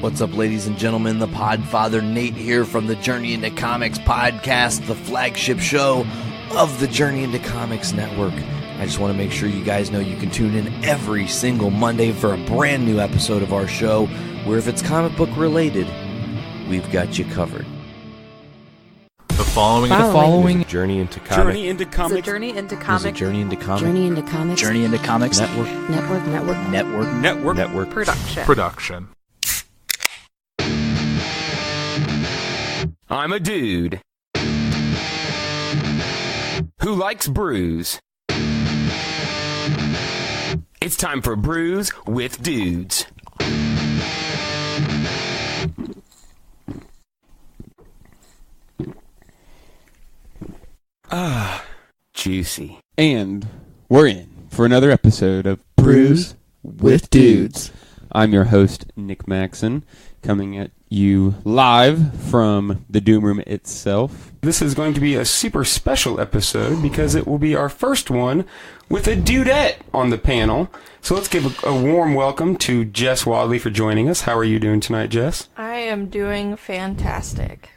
What's up, ladies and gentlemen? The Podfather Nate here from the Journey into Comics podcast, the flagship show of the Journey into Comics Network. I just want to make sure you guys know you can tune in every single Monday for a brand new episode of our show, where if it's comic book related, we've got you covered. The following is a Journey into Comics. Journey into Comics. It's a Journey into Comics. It's a Journey into Comics. Journey into Comics. Journey into Comics. Network. Production. I'm a dude who likes brews. It's time for Brews with Dudes. Juicy. And we're in for another episode of Brews with Dudes. I'm your host, Nick Maxon, coming at you live from the Doom Room itself. This is going to be a super special episode because it will be our first one with a dudette on the panel. So let's give a warm welcome to Jess Wadley for joining us. How are you doing tonight, Jess? I am doing fantastic.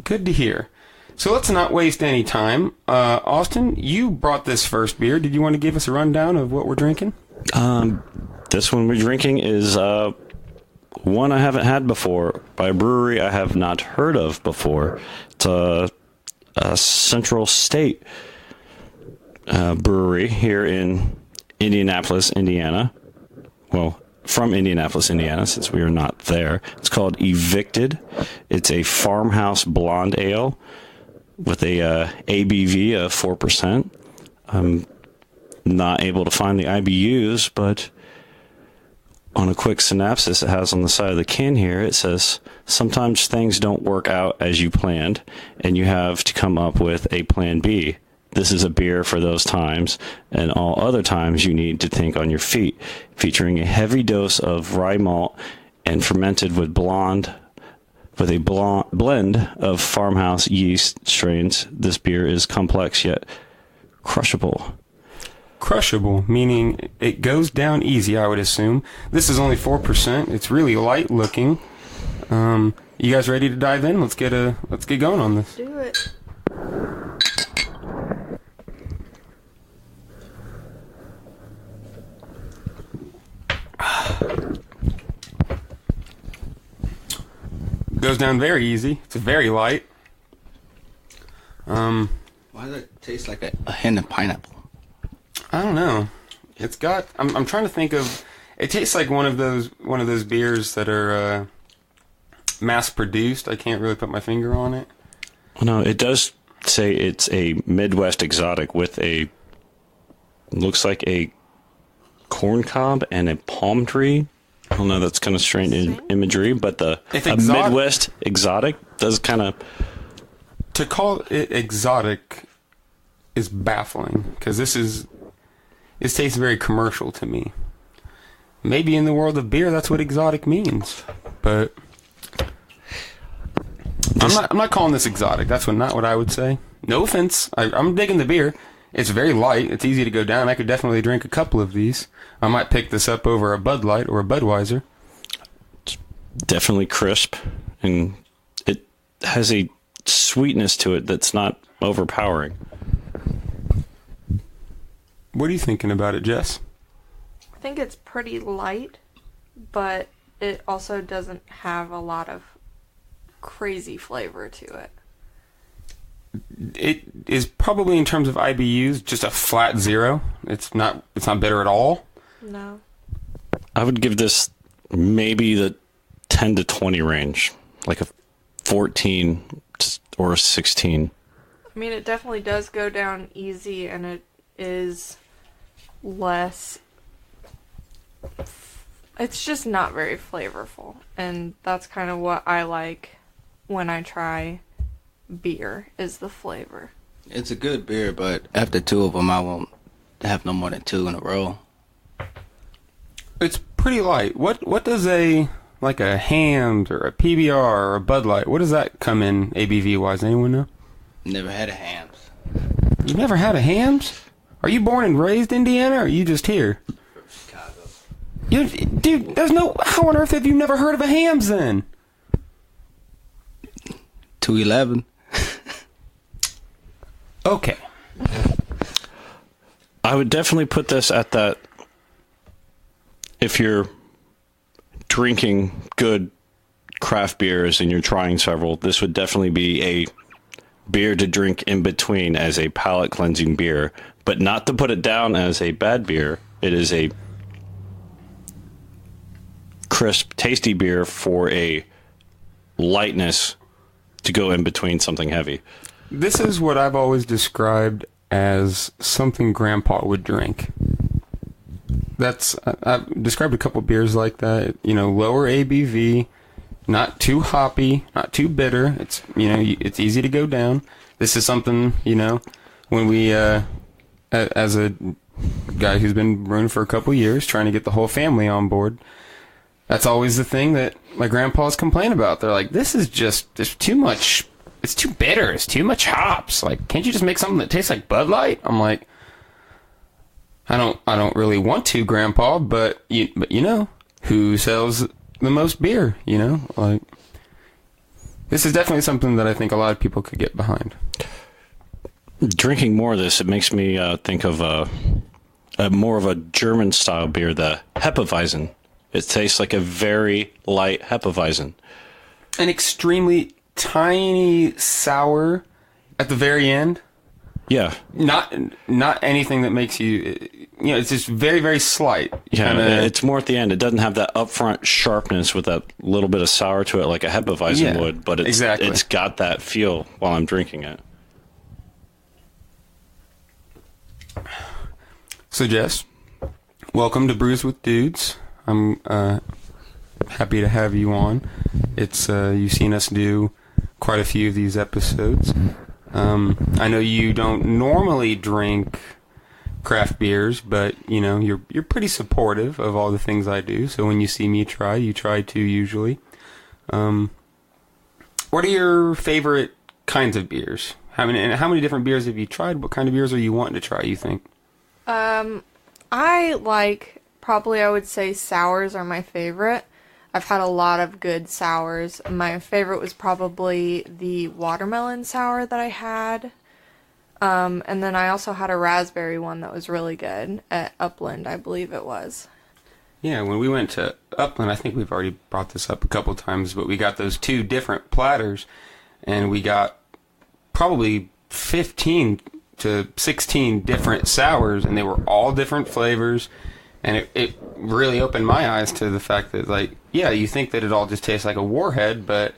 Good to hear. So let's not waste any time. Austin, you brought this first beer. Did you want to give us a rundown of what we're drinking? This one we're drinking is one I haven't had before by a brewery I have not heard of before. It's a Central State brewery here in Indianapolis, Indiana. Well, from Indianapolis, Indiana, since we are not there. It's called Evicted. It's a farmhouse blonde ale with a ABV of 4%. I'm not able to find the IBUs, but on a quick synopsis it has on the side of the can here, it says, sometimes things don't work out as you planned, and you have to come up with a plan B. This is a beer for those times, and all other times you need to think on your feet. Featuring a heavy dose of rye malt and fermented with a blend of farmhouse yeast strains, this beer is complex yet crushable. Crushable, meaning it goes down easy, I would assume. This is only 4%. It's really light looking. You guys ready to dive in? Let's get going on this. Do it. Goes down very easy. It's very light. Why does it taste like a hint of pineapple? I don't know. It's got. I'm trying to think of. It tastes like one of those beers that are mass produced. I can't really put my finger on it. No, it does say it's a Midwest exotic with looks like a corn cob and a palm tree. I don't know, that's kind of strange imagery, but a Midwest exotic does kind of... To call it exotic is baffling, because this tastes very commercial to me. Maybe in the world of beer, that's what exotic means, but I'm not calling this exotic. That's not what I would say. No offense. I'm digging the beer. It's very light. It's easy to go down. I could definitely drink a couple of these. I might pick this up over a Bud Light or a Budweiser. It's definitely crisp, and it has a sweetness to it that's not overpowering. What are you thinking about it, Jess? I think it's pretty light, but it also doesn't have a lot of crazy flavor to it. It is probably, in terms of IBUs, just a flat 0. It's not bitter at all. No. I would give this maybe the 10 to 20 range, like a 14 or a 16. I mean, it definitely does go down easy, and it is less... It's just not very flavorful, and that's kind of what I like when I try beer, is the flavor. It's a good beer, but after 2 of them, I won't have no more than 2 in a row. It's pretty light. What does a Hamm's or a PBR or a Bud Light, what does that come in ABV wise? Anyone know? Never had a Hamm's. You never had a Hamm's? Are you born and raised in Indiana, or are you just here? Chicago. Dude, there's no... How on earth have you never heard of a Hams then? 211. Okay. I would definitely put this at that. If you're drinking good craft beers and you're trying several, this would definitely be a beer to drink in between as a palate cleansing beer, but not to put it down as a bad beer. It is a crisp, tasty beer for a lightness to go in between something heavy. This is what I've always described as something Grandpa would drink. I've described a couple beers like that. Lower ABV, not too hoppy, not too bitter. It's it's easy to go down. This is something when we as a guy who's been brewing for a couple years, trying to get the whole family on board. That's always the thing that my grandpas complain about. They're like, this is just, there's too much, it's too bitter, it's too much hops. Like, can't you just make something that tastes like Bud Light? I'm like, I don't really want to, Grandpa, but who sells the most beer, Like, this is definitely something that I think a lot of people could get behind. Drinking more of this, it makes me think of a more of a German-style beer, the Hefeweizen. It tastes like a very light Hefeweizen. An extremely tiny sour at the very end. Yeah. Not anything that makes you... it's just very, very slight. Yeah, it's more at the end. It doesn't have that upfront sharpness with that little bit of sour to it like a Hefeweizen would, but it's got that feel while I'm drinking it. So, Jess, welcome to Brews with Dudes. I'm happy to have you on. It's you've seen us do quite a few of these episodes. I know you don't normally drink craft beers, but you're pretty supportive of all the things I do. So when you see me try, you try too usually. What are your favorite kinds of beers? How many different beers have you tried? What kind of beers are you wanting to try, you think? I like, probably I would say sours are my favorite. I've had a lot of good sours. My favorite was probably the watermelon sour that I had. And then I also had a raspberry one that was really good at Upland, I believe it was. Yeah, when we went to Upland, I think we've already brought this up a couple times, but we got those two different platters, and we got probably 15 to 16 different sours, and they were all different flavors, and it really opened my eyes to the fact that, like, yeah, you think that it all just tastes like a Warhead, but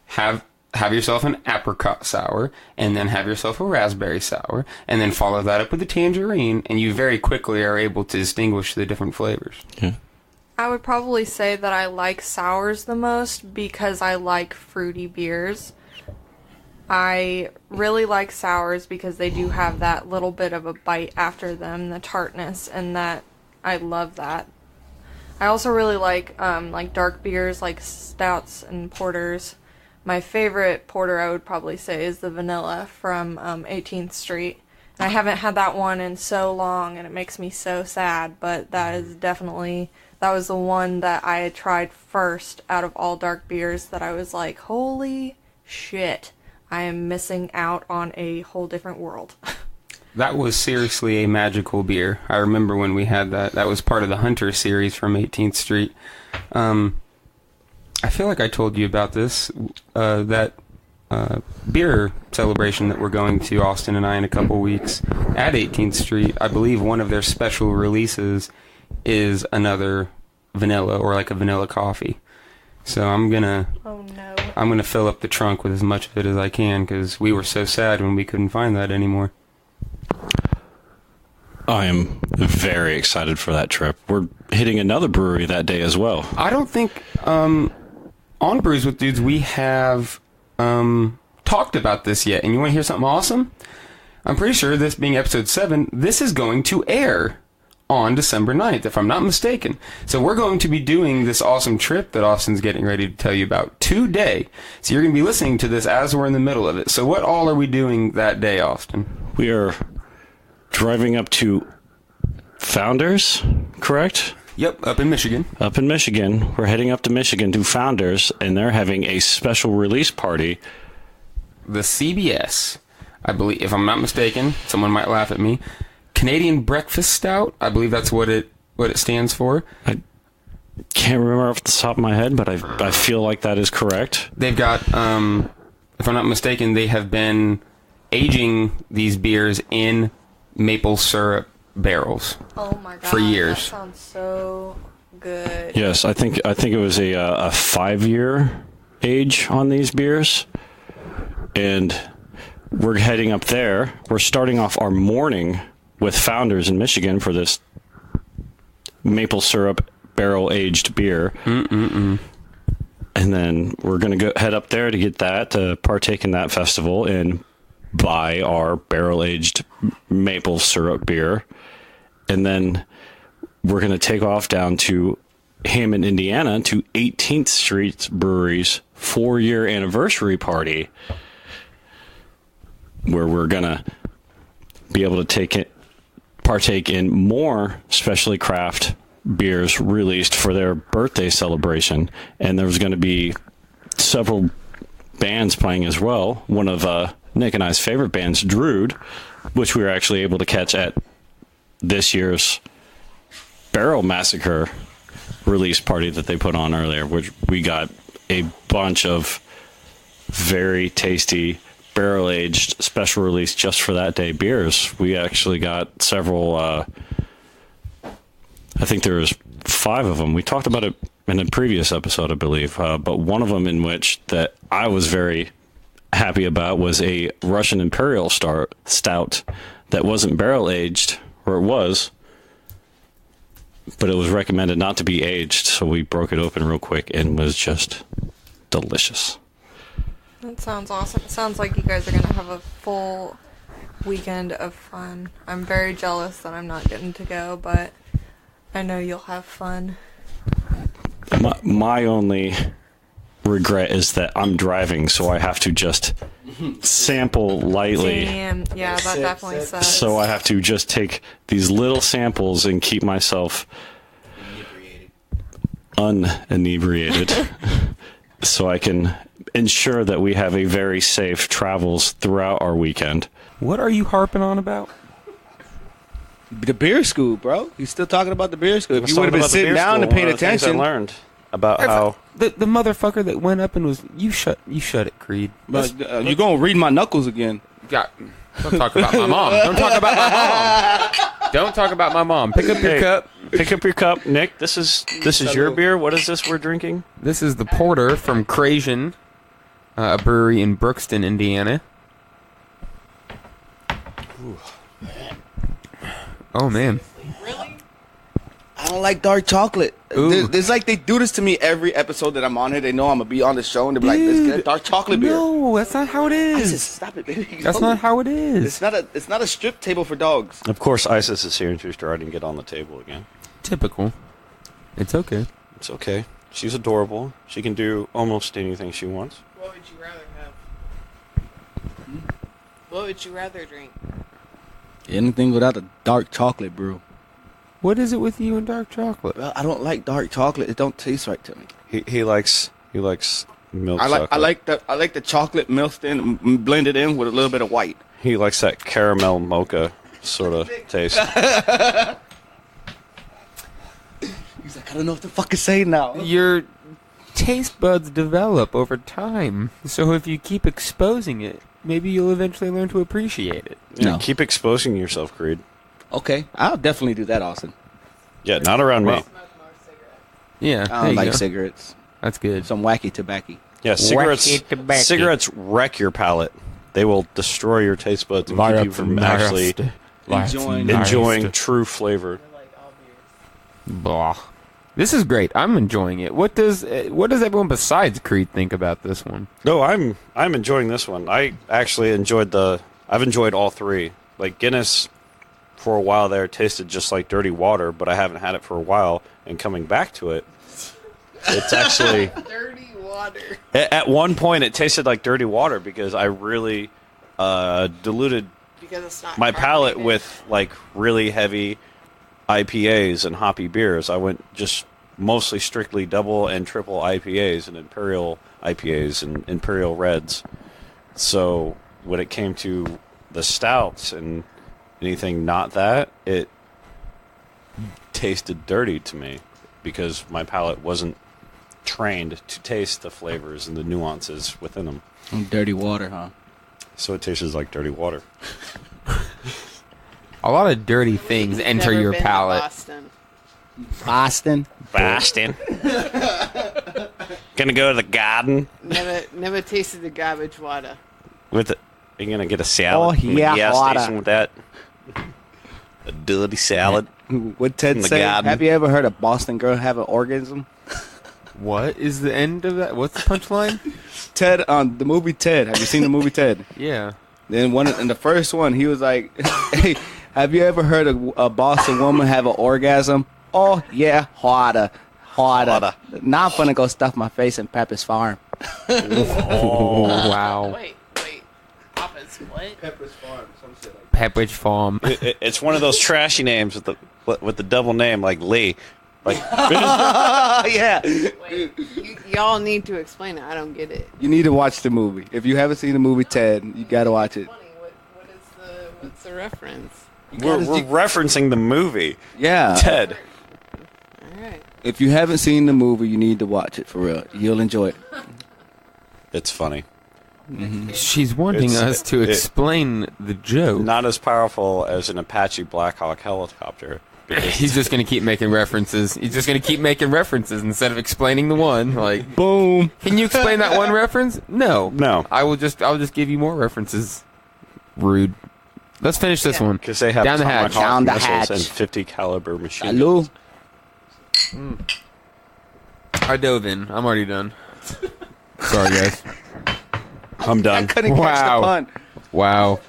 have yourself an apricot sour, and then have yourself a raspberry sour, and then follow that up with a tangerine, and you very quickly are able to distinguish the different flavors. Yeah. I would probably say that I like sours the most because I like fruity beers. I really like sours because they do have that little bit of a bite after them, the tartness, and that I love that. I also really like dark beers like stouts and porters. My favorite porter I would probably say is the vanilla from 18th Street. And I haven't had that one in so long, and it makes me so sad, but that was the one that I had tried first out of all dark beers that I was like, holy shit, I am missing out on a whole different world. That was seriously a magical beer. I remember when we had that. That was part of the Hunter series from 18th Street. I feel like I told you about this, that beer celebration that we're going to, Austin and I, in a couple weeks at 18th Street. I believe one of their special releases is another vanilla, or like a vanilla coffee. So I'm gonna fill up the trunk with as much of it as I can, because we were so sad when we couldn't find that anymore. I am very excited for that trip. We're hitting another brewery that day as well. I don't think on Brews with Dudes we have talked about this yet. And you want to hear something awesome? I'm pretty sure, this being episode 7, this is going to air on December 9th, if I'm not mistaken. So we're going to be doing this awesome trip that Austin's getting ready to tell you about today. So you're going to be listening to this as we're in the middle of it. So what all are we doing that day, Austin? We are driving up to Founders, correct? Yep, up in Michigan. Up in Michigan. We're heading up to Michigan to Founders, and they're having a special release party. The CBS, I believe, if I'm not mistaken, someone might laugh at me. Canadian Breakfast Stout, I believe that's what it stands for. I can't remember off the top of my head, but I feel like that is correct. They've got, if I'm not mistaken, they have been aging these beers in maple syrup barrels. Oh my god! For years. That sounds so good. Yes, I think it was a 5-year age on these beers, and we're heading up there. We're starting off our morning with Founders in Michigan for this maple syrup barrel aged beer. And then we're going to head up there to get that, to partake in that festival and buy our barrel aged maple syrup beer. And then we're going to take off down to Hammond, Indiana, to 18th Street Brewery's 4-year anniversary party, where we're going to be able to partake in more specially craft beers released for their birthday celebration. And there's going to be several bands playing as well. One of Nick and I's favorite bands, Drew, which we were actually able to catch at this year's Barrel Massacre release party that they put on earlier, which we got a bunch of very tasty barrel-aged special release just for that day beers. We actually got several, I think there was 5 of them. We talked about it in a previous episode, I believe, but one of them in which that I was very happy about was a Russian Imperial Stout that wasn't barrel-aged, or it was, but it was recommended not to be aged, so we broke it open real quick and was just delicious. That sounds awesome. It sounds like you guys are going to have a full weekend of fun. I'm very jealous that I'm not getting to go, but I know you'll have fun. My only regret is that I'm driving, so I have to just sample lightly. Damn, yeah, that definitely sucks. So I have to just take these little samples and keep myself uninebriated so I can ensure that we have a very safe travels throughout our weekend. What are you harping on about? The beer school, bro. He's still talking about the beer school. If you would have been sitting down and paying attention. I learned about how the motherfucker that went up and was you shut it, Creed. But you're gonna read my knuckles again. Yeah. Don't talk about my mom. Don't talk about my mom. Don't talk about my mom. Pick up your cup. Pick up your cup, Nick. This is your beer. What is this we're drinking? This is the Porter from Crasian, a brewery in Brookston, Indiana. Ooh. Oh man. Really? I don't like dark chocolate. It's like they do this to me every episode that I'm on here. They know I'm gonna be on the show, and they're like, "Let's get a dark chocolate beer." No, that's not how it is. I said, stop it, baby. That's not how it is. It's not a strip table for dogs. Of course, Isis is here and she's starting to get on the table again. Typical. It's okay. It's okay. She's adorable. She can do almost anything she wants. What would you rather have? What would you rather drink? Anything without a dark chocolate brew. What is it with you and dark chocolate? Well, I don't like dark chocolate. It don't taste right to me. He likes milk. I like the chocolate milked in, blended in with a little bit of white. He likes that caramel mocha sort of taste. He's like, I don't know what the fuck to say now. Your taste buds develop over time, so if you keep exposing it, maybe you'll eventually learn to appreciate it. No. Keep exposing yourself, Creed. Okay, I'll definitely do that, Austin. Yeah, not around me. Yeah, I don't like cigarettes. That's good. Some wacky tobacco. Yeah, cigarettes wreck your palate. They will destroy your taste buds and keep you from actually enjoying true flavor. Blah. This is great. I'm enjoying it. What does everyone besides Creed think about this one? No, I'm enjoying this one. I actually I've enjoyed all 3. Like Guinness, for a while there, tasted just like dirty water, but I haven't had it for a while, and coming back to it, it's actually dirty water. At one point, it tasted like dirty water because I really diluted because it's not my palate carbonated. with like really heavy IPAs and hoppy beers. I went just mostly strictly double and triple IPAs and imperial IPAs and imperial reds. So when it came to the stouts and anything not that, it tasted dirty to me because my palate wasn't trained to taste the flavors and the nuances within them. Dirty water, huh? So it tastes like dirty water. A lot of dirty things enter Never your been to palate. Boston. Boston. Gonna go to the garden Never tasted the garbage water. with it. You're gonna get a salad. Oh, from the yeah, gas water. station with that. A dirty salad. What Ted In the say? garden. Have you ever heard a Boston girl have an orgasm? What is the end of that? What's the punchline? Ted, the movie Ted. Have you seen the movie Ted? Yeah. Then in the first one, he was like, "Hey, have you ever heard a Boston woman have an orgasm? Oh yeah, harder. Now I'm gonna go stuff my face in Pepper's Farm." Oh, wow. Wait. Papa's what? Pepper's Farm, some shit like Pepperidge Farm. It's one of those trashy names with the double name like Lee. Like that. Yeah. Wait, y'all need to explain it. I don't get it. You need to watch the movie. If you haven't seen the movie Ted, you gotta watch it. Funny. What's the reference? we're referencing the movie. Yeah. Ted. All right. If you haven't seen the movie, you need to watch it for real. You'll enjoy it. It's funny. She's wanting It's- us to it- explain the joke. Not as powerful as an Apache Black Hawk helicopter. He's just going to keep making references. He's just going to keep making references instead of explaining the one. Like, Boom. can you explain that one reference? No. No. I'll just give you more references. Rude. Let's finish this one. Because they have Down the hatch. Tomahawk Down the missiles hatch. and 50 caliber machine Hello. guns. I dove in. I'm already done. Sorry, guys. I'm done. Couldn't catch Wow. the pun. Wow.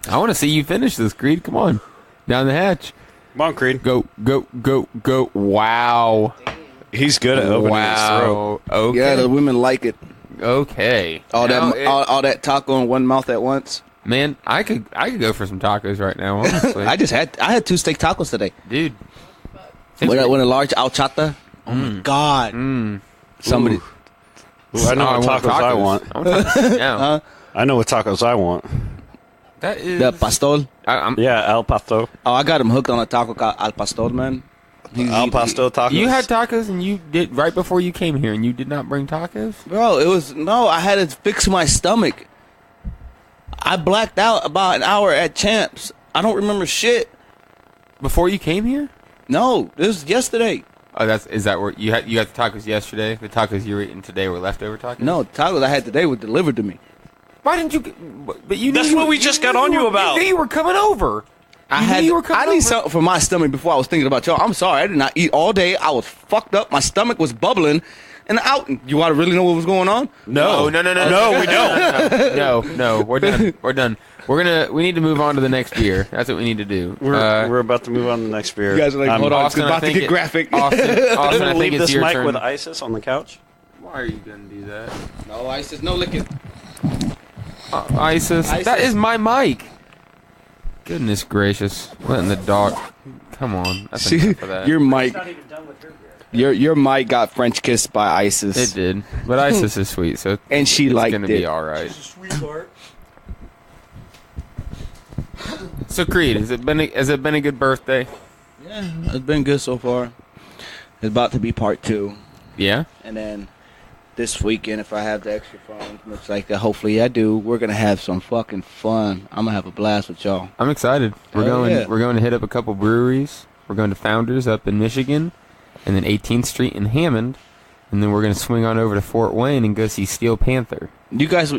I want to see you finish this, Creed. Come on. Down the hatch. Come on, Creed. Go. Wow. He's good at opening his throat. Wow. Okay. Yeah, the women like it. Okay. All Now that, all that taco in one mouth at once. man, I could go for some tacos right now, honestly. I had 2 steak tacos today. Dude. With a large alchata. Oh my god. Somebody. Ooh, I know what want tacos I want. I want tacos now. I know what tacos I want. That is The pastor. Yeah, al pastor. Oh, I got him hooked on a taco called al pastor, man. Al pastor tacos. You had tacos and you did right before you came here and you did not bring tacos? Bro, I had to fix my stomach. I blacked out about an hour at Champs. I don't remember shit. Before you came here? No, this was yesterday. Oh, is that where you got the tacos yesterday? The tacos you were eating today were leftover tacos? No, the tacos I had today were delivered to me. Why didn't you? But you. That's knew what we just got on you about. You knew you were coming over. I you were coming need over. something for my stomach before I was thinking about y'all. I'm sorry, I did not eat all day. I was fucked up. My stomach was bubbling and out. You want to really know what was going on? No, we don't. No, we're done. We're done. We need to move on to the next beer. That's what we need to do. We're about to move on to the next beer. You guys are like, hold on, it's Austin, about to I think get graphic. Austin, I I'm gonna think leave it's this your mic turn. with ISIS on the couch. Why are you gonna do that? No, ISIS, no licking. ISIS. That is my mic. Goodness gracious! Letting the dog. Come on. That's See, enough of that. your mic, your mic got French kissed by ISIS. It did, but ISIS is sweet, so And she it's liked gonna it. be all right. So Creed, has it been a good birthday? Yeah, it's been good so far. It's about to be part 2. Yeah. And then this weekend, if I have the extra funds, looks like hopefully I do, we're going to have some fucking fun. I'm going to have a blast with y'all. I'm excited. We're Hell going. yeah. We're going to hit up a couple breweries. We're going to Founders up in Michigan, and then 18th Street in Hammond, and then we're going to swing on over to Fort Wayne and go see Steel Panther. You guys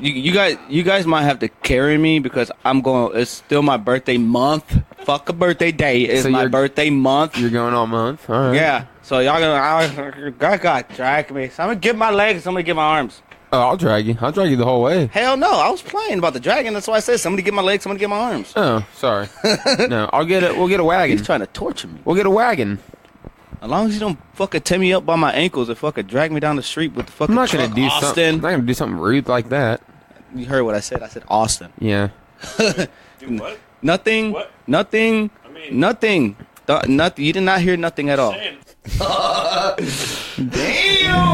might have to carry me because I'm going. It's still my birthday month. Fuck a birthday day. It's So my you're- birthday month. You're going all month. All right. Yeah. So y'all gonna God drag me. So I'm gonna get my legs. Somebody get my arms. Oh, I'll drag you. I'll drag you the whole way. Hell no. I was playing about the dragon. That's why I said somebody get my legs. Somebody get my arms. Oh, sorry. No, I'll get it. We'll get a wagon. He's trying to torture me. We'll get a wagon. As long as you don't fucking tear me up by my ankles and fucking drag me down the street with the fucking I'm not gonna truck, do something. I'm Austin. not gonna do something rude like that. You heard what I said. I said Austin. Yeah. Do what? Nothing. What? Nothing. I mean- Nothing. Nothing. You did not hear nothing at all. Damn!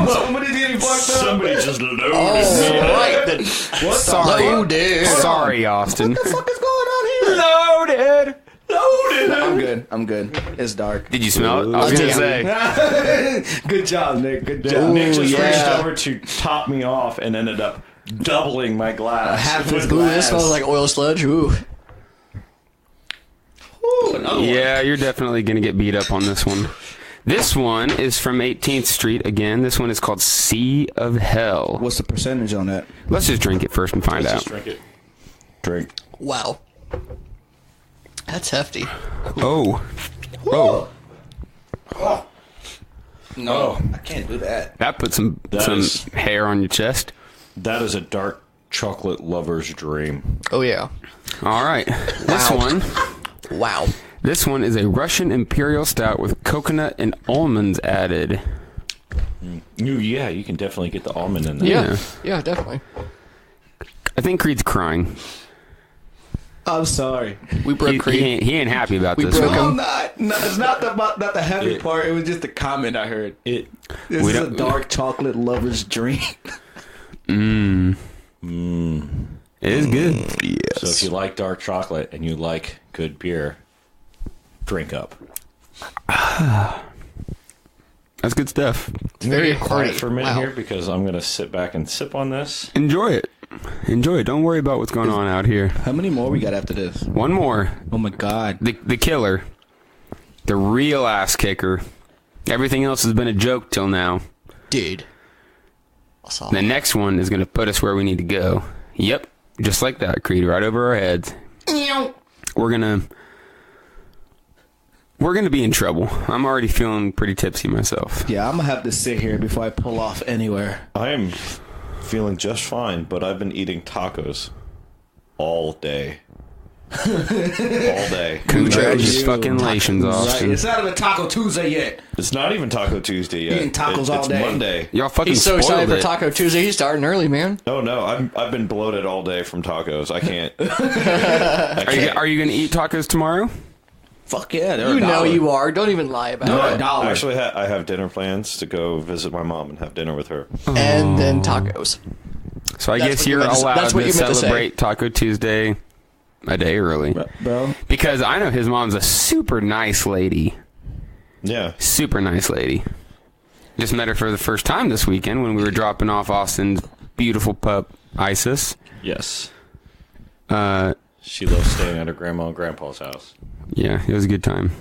Somebody did fucked up. Somebody just loaded Right then. What? Sorry, Austin. What the fuck is going on here? Loaded. Loaded. I'm good. It's dark. Did you smell it? I was gonna say. Good job, Nick. Good job. Nick just reached over to top me off and ended up doubling my glass. Half his Ooh, glass. this smells like oil sludge. Ooh. Yeah, you're definitely gonna get beat up on this one. This one is from 18th Street again. This one is called Sea of Hell. What's the percentage on that? Let's just drink it first and find out. Just drink it. Drink. Wow. That's hefty. Oh. No, I can't do that. That put some is- hair on your chest. That is a dark chocolate lover's dream. Oh yeah. All right. This one. Wow. This one is a Russian Imperial Stout with coconut and almonds added. Yeah, you can definitely get the almond in there. Yeah. Yeah, definitely. I think Creed's crying. I'm sorry. We broke Creed. He ain't happy about We this broke one. him. I'm not. No, it's not the heavy part. It was just the comment I heard. This is a dark chocolate lover's dream. It is good. Yes. So if you like dark chocolate and you like good beer, drink up. That's good stuff. It's very Quiet hearty. for a minute Wow. here because I'm going to sit back and sip on this. Enjoy it. Enjoy it. Don't worry about what's going on out here. How many more we got after this? One more. Oh my god. The killer. The real ass kicker. Everything else has been a joke till now. Dude. The next one is going to put us where we need to go. Yep. Just like that, Creed. Right over our heads. We're going to be in trouble. I'm already feeling pretty tipsy myself. Yeah, I'm gonna have to sit here before I pull off anywhere. I am feeling just fine, but I've been eating tacos all day. All day. Congratulations, Right. Austin. It's not even Taco Tuesday yet. It's not even Taco Tuesday yet. Eating tacos all it's day. Monday. Y'all fucking He's so spoiled excited for it. Taco Tuesday. He's starting early, man. Oh no, I've been bloated all day from tacos. I can't. Are you going to eat tacos tomorrow? Fuck yeah, they're You a know dollar. you are. Don't even lie about No, it. a dollar. Actually, I have dinner plans to go visit my mom and have dinner with her. And then tacos. So I That's guess what you you're meant to say. allowed That's what to you meant to say. celebrate Taco Tuesday a day early. Bro. Because I know his mom's a super nice lady. Yeah. Super nice lady. Just met her for the first time this weekend when we were dropping off Austin's beautiful pup, Isis. Yes. She loves staying at her grandma and grandpa's house. Yeah, it was a good time.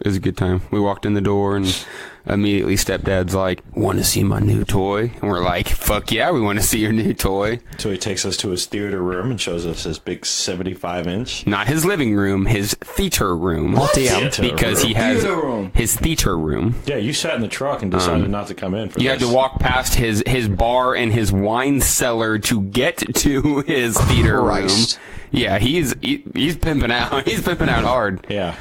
It was a good time. We walked in the door and immediately stepdad's like, want to see my new toy? And we're like, fuck yeah, we want to see your new toy. So he takes us to his theater room and shows us his big 75-inch. Not his living room, his theater room. Theater Because he has Theater room. his theater room. Yeah, you sat in the truck and decided not to come in for You this. had to walk past his bar and his wine cellar to get to his theater Christ. room. Yeah, he's pimping out. He's pimping out hard. Yeah.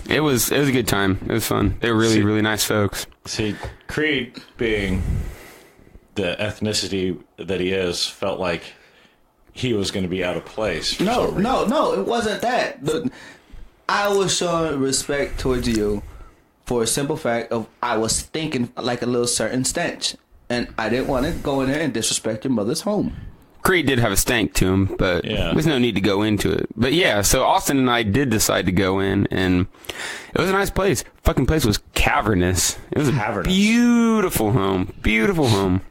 It was a good time. It was fun. They were really, really nice folks. See, Creed, being the ethnicity that he is, felt like he was going to be out of place. for No, some reason. no, it wasn't that. I was showing respect towards you for a simple fact of I was thinking like a little certain stench. And I didn't want to go in there and disrespect your mother's home. Creed did have a stank to him, but Yeah. there's no need to go into it. But yeah, so Austin and I did decide to go in, and it was a nice place. Fucking place was cavernous. It was a Cavernous. beautiful home. Beautiful home.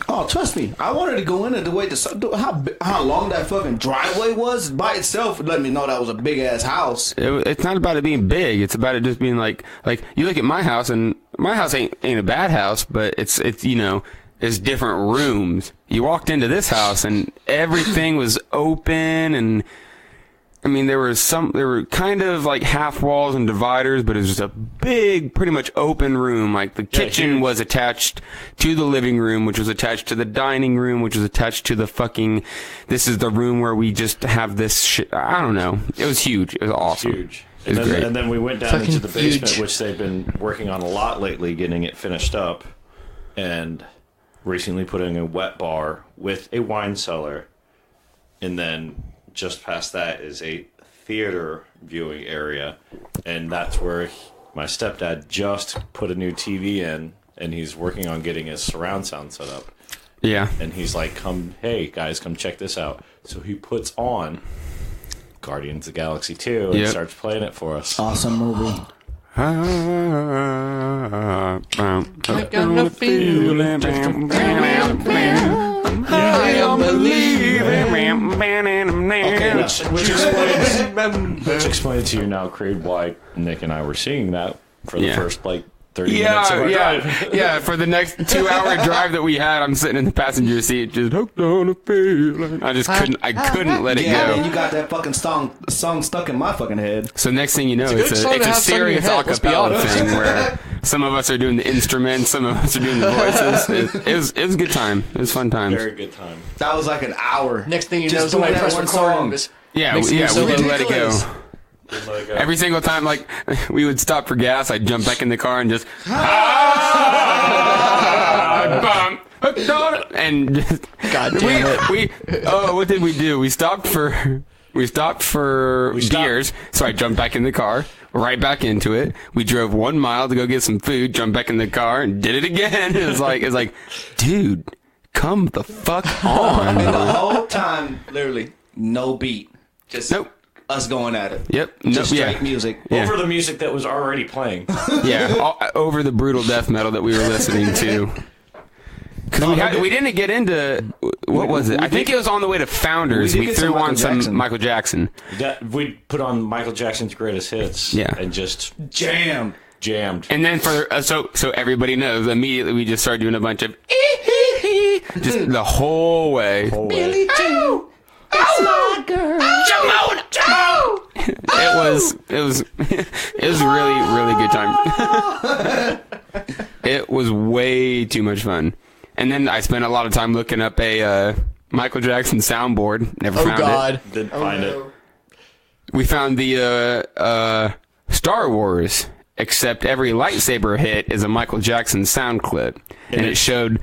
Oh, trust me. I wanted to go in there to wait to how long that fucking driveway was by itself. Let me know that was a big ass house. It's not about it being big. It's about it just being like you look at my house, and my house ain't a bad house, but it's there's different rooms. You walked into this house and everything was open, and I mean there were kind of like half walls and dividers, but it was just a big, pretty much open room. Like the kitchen was attached to the living room, which was attached to the dining room, which was attached to the fucking. This is the room where we just have this shit. I don't know. It was huge. It was awesome. Huge. It was great. And then we went down Fucking into the basement, huge. which they've been working on a lot lately, getting it finished up, and recently putting a wet bar with a wine cellar, and then just past that is a theater viewing area, and that's where my stepdad just put a new TV in, and he's working on getting his surround sound set up. Yeah. And he's like, hey guys, come check this out. So he puts on Guardians of the Galaxy 2 and starts playing it for us. Awesome movie. I got a feeling. I am believing. Okay, which explains to you now, Creed, why Nick and I were seeing that for the first 30 minutes of our drive. Yeah, for the next 2-hour drive that we had, I'm sitting in the passenger seat, just hooked on a feeling. I couldn't let it go. And you got that fucking song stuck in my fucking head. So next thing you know, it's a serious acapella thing where some of us are doing the instruments, some of us are doing the voices. It was a good time. It was fun times. Very good time. That was like an hour. Next thing you know, just somebody doing press that record. one Just, Yeah, we let it go. Every single time, we would stop for gas, I'd jump back in the car and just and just, God damn it. What did we do? We stopped for beers, so I jumped back in the car, right back into it. We drove 1 mile to go get some food, jumped back in the car, and did it again. It was like, dude, come the fuck on. And the whole time, literally, no beat. Just us going at it. Yep. Just straight music. Over the music that was already playing. Over the brutal death metal that we were listening to. Because we didn't get into, what was it? I think it was on the way to Founders. We threw on some Michael Jackson. We put on Michael Jackson's greatest hits. Yeah. And just jammed. And then so everybody knows, immediately we just started doing a bunch of just the whole way. Billy Joe, that's my girl. Jamona Joe. It was really, really good time. It was way too much fun. And then I spent a lot of time looking up a Michael Jackson soundboard. Never found it. Didn't find it. We found the Star Wars, except every lightsaber hit is a Michael Jackson sound clip. And it showed...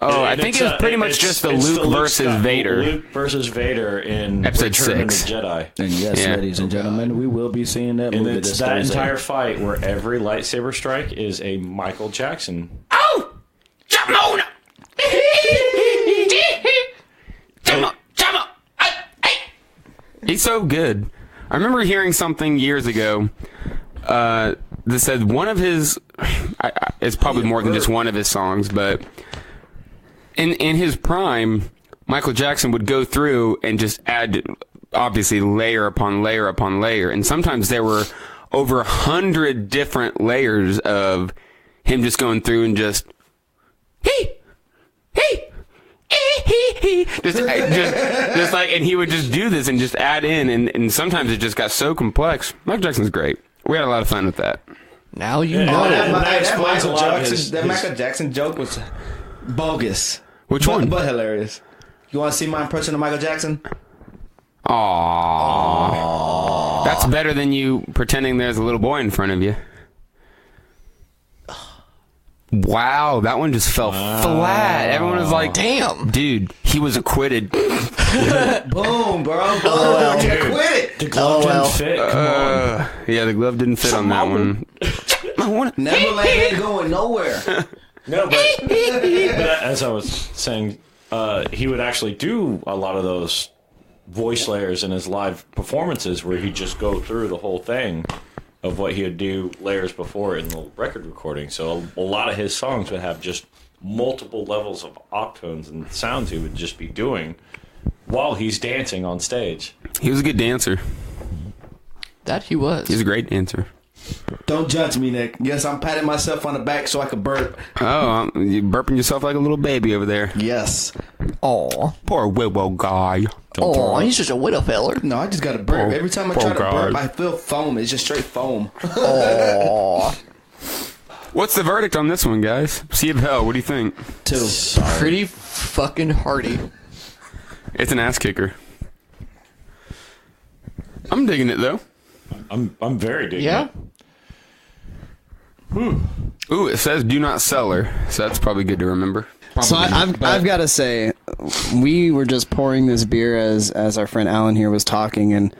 I think it was pretty much just the Luke versus Vader. Luke versus Vader in Episode Return 6. of the Jedi. And yes, ladies and gentlemen, we will be seeing that movie it's this that Thursday. entire fight where every lightsaber strike is a Michael Jackson. Oh, Jamona. He's so good. I remember hearing something years ago that said one of his... it's probably more than just one of his songs, but... In his prime, Michael Jackson would go through and just add, obviously, layer upon layer upon layer. And sometimes there were over 100 different layers of him just going through and just, just like, and he would just do this and just add in. And sometimes it just got so complex. Michael Jackson's great. We had a lot of fun with that. Now you know. That Michael Jackson joke was bogus. Which one? But hilarious. You want to see my impression of Michael Jackson? Aww. That's better than you pretending there's a little boy in front of you. Wow, that one just fell flat. Everyone was like, damn. Dude, he was acquitted. Boom, bro. Boom. Acquitted. The glove didn't fit. Come on. Yeah, the glove didn't fit on that one. Neverland ain't going nowhere. No, but as I was saying, he would actually do a lot of those voice layers in his live performances where he'd just go through the whole thing of what he would do layers before in the record recording. So a lot of his songs would have just multiple levels of octones and sounds he would just be doing while he's dancing on stage. He was a good dancer. That he was. He's a great dancer. Don't judge me, Nick. Yes, I'm patting myself on the back so I can burp. Oh, you burping yourself like a little baby over there. Yes. Aw. Poor widow guy. Aw, he's just a widow feller. No, I just got to burp. Every time I try to burp, I feel foam. It's just straight foam. Aw. What's the verdict on this one, guys? Sea of Hell, what do you think? 2. Pretty fucking hearty. It's an ass kicker. I'm digging it, though. I'm very digging Yeah? it. Ooh, it says do not sell her, so that's probably good to remember. So I've got to say, we were just pouring this beer as our friend Alan here was talking, and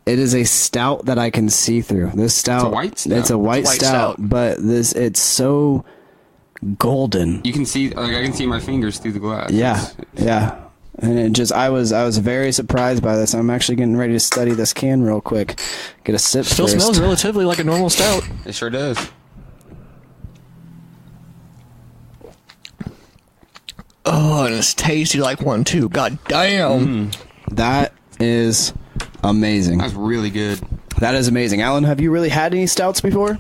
It is a stout that I can see through. This stout, It's a white stout. It's a white stout, but it's so golden. You can see, like, I can see my fingers through the glass. Yeah, yeah. And it just, I was very surprised by this. I'm actually getting ready to study this can real quick. Get a sip Still first. smells relatively like a normal stout. It sure does. Oh, and it's tasty like one too. God damn. That is amazing. That's really good. That is amazing. Alan, have you really had any stouts before?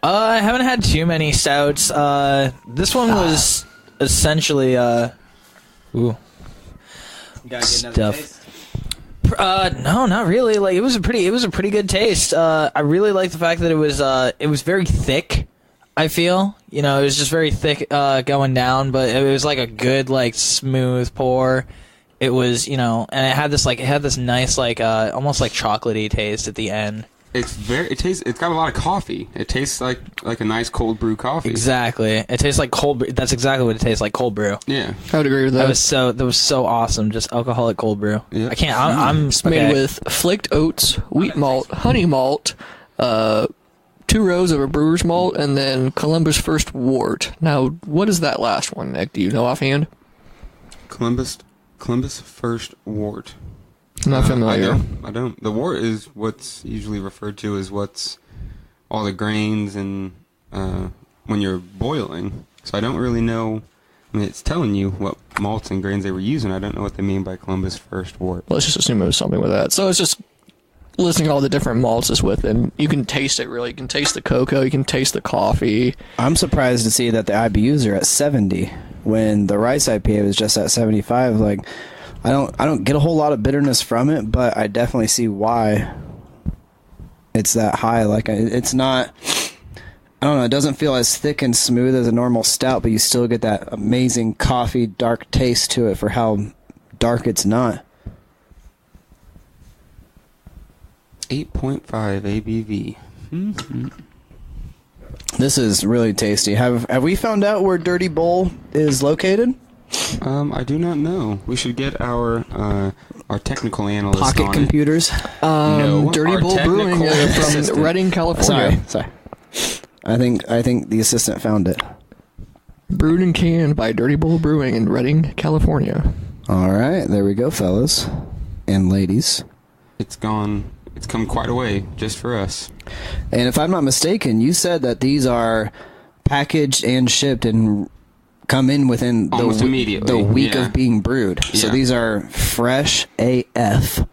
I haven't had too many stouts. This one was essentially stuff. No, not really. Like it was a pretty good taste. I really like the fact that it was very thick. I feel, it was just very thick going down, but it was like a good, like, smooth pour. It was, and it had this nice, like, almost like chocolatey taste at the end. It's got a lot of coffee. It tastes like a nice cold brew coffee. Exactly. It tastes like cold brew. That's exactly what it tastes like, cold brew. Yeah. I would agree with that. That was so awesome. Just alcoholic cold brew. Yeah. I can't, I'm It's made with flaked oats, wheat malt, honey malt, 2 rows of a brewer's malt, and then Columbus First Wort. Now, what is that last one, Nick? Do you know offhand? Columbus First Wort. I'm not familiar. I don't. The wort is what's usually referred to as what's all the grains and when you're boiling. So I don't really know. I mean, it's telling you what malts and grains they were using. I don't know what they mean by Columbus First Wort. Let's just assume it was something with that. So it's just listing all the different malts it's with, and you can taste it, really. You can taste the cocoa, you can taste the coffee. I'm surprised to see that the IBUs are at 70 when the rice IPA was just at 75. Like, I don't get a whole lot of bitterness from it, but I definitely see why it's that high. Like, it's not, I don't know, it doesn't feel as thick and smooth as a normal stout, but you still get that amazing coffee dark taste to it for how dark it's not. 8.5 ABV. Mm-hmm. This is really tasty. Have we found out where Dirty Bowl is located? I do not know. We should get our technical analyst Pocket on computers. No, Dirty our Bull Brewing technical from assistant. Redding, California. Sorry. I think the assistant found it. Brewed and canned by Dirty Bull Brewing in Redding, California. All right, there we go, fellas and ladies. It's come quite a way just for us. And if I'm not mistaken, you said that these are packaged and shipped and come in within Almost immediately, the week yeah. of being brewed. So Yeah. these are fresh AF.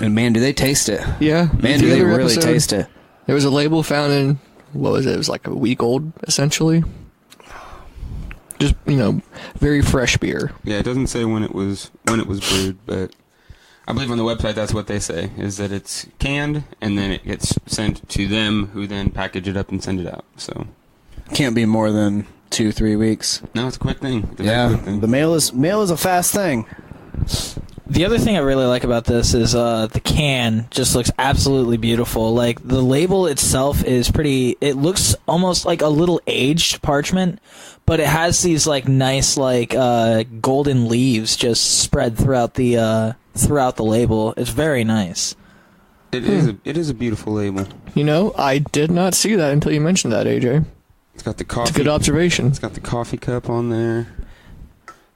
And man, do they taste it. Yeah. Man, do they really taste it. There was a label found in, what was it? It was like a week old, essentially. Just, very fresh beer. Yeah, it doesn't say when it was brewed, but I believe on the website that's what they say, is that it's canned and then it gets sent to them, who then package it up and send it out. So Can't be more than 2-3 weeks. no, it's a quick thing. It's a very Yeah, quick thing. the mail is a fast thing. The other thing I really like about this is the can just looks absolutely beautiful. Like, the label itself is pretty, it looks almost like a little aged parchment, but it has these, like, nice, like, golden leaves just spread throughout the label. It's very nice. It is a beautiful label. I did not see that until you mentioned that, AJ. It's got the coffee. It's a good observation. It's got the coffee cup on there.